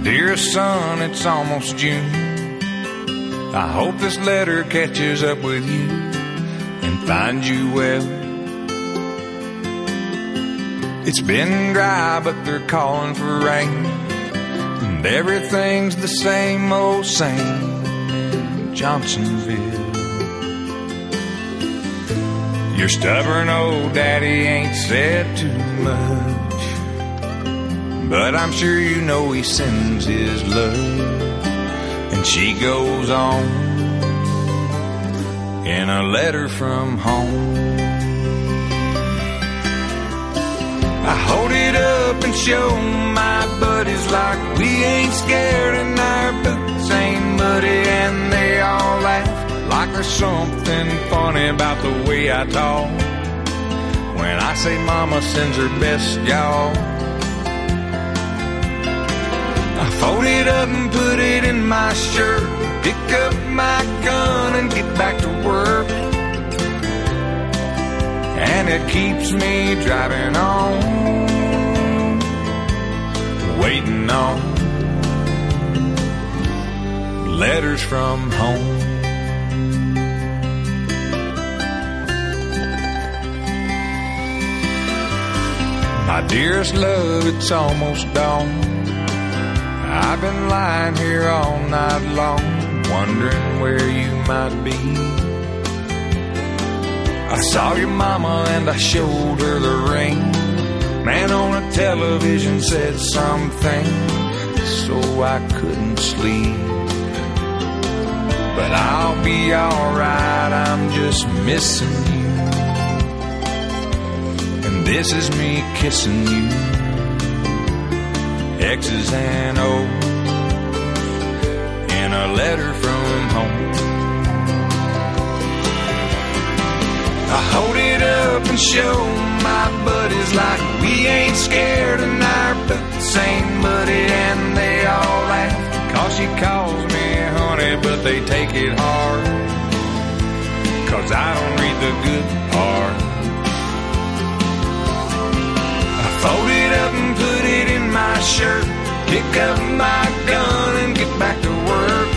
Dearest son, it's almost June. I hope this letter catches up with you and finds you well. It's been dry, but they're calling for rain, and everything's the same old same in Johnsonville. Your stubborn old daddy ain't said too much, but I'm sure you know he sends his love. And she goes on in a letter from home. I hold it up and show my buddies like we ain't scared and our boots ain't muddy, and they all laugh like there's something funny about the way I talk when I say mama sends her best, y'all. I fold it up and put it in my shirt, pick up my gun and get back to work. And it keeps me driving on, waiting on letters from home. My dearest love, it's almost dawn. I've been lying here all night long, wondering where you might be. I saw your mama and I showed her the ring. Man on a television said something, so I couldn't sleep. But I'll be alright, I'm just missing you. And this is me kissing you. X's and O's in a letter from home. I hold it up and show my buddies like we ain't scared and our boots ain't muddy, and they all laugh 'cause she calls me honey, but they take it hard 'cause I don't read the good part. I fold it up and put it in my shirt, pick up my gun and get back to work.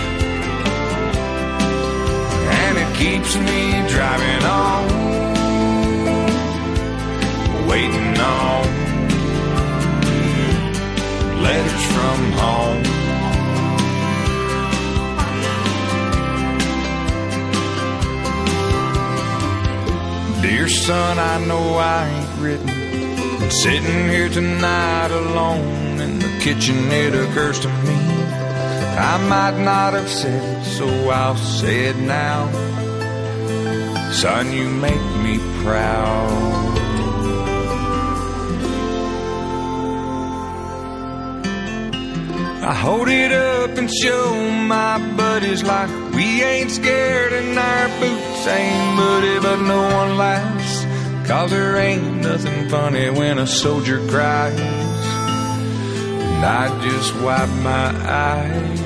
And it keeps me driving on, waiting on letters from home. Dear son, I know I ain't written. Sitting here tonight alone in the kitchen, it occurs to me I might not have said it, so I'll say it now. Son, you make me proud. I hold it up and show my buddies like we ain't scared and our boots ain't muddy, but no one laughs 'cause there ain't nothing funny when a soldier cries. And I just wipe my eyes.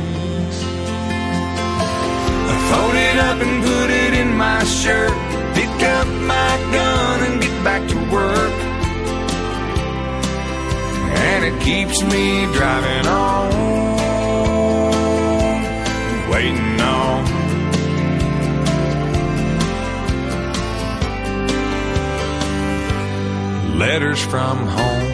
I fold it up and put it in my shirt, pick up my gun and get back to work. And it keeps me driving on, waiting on letters from home.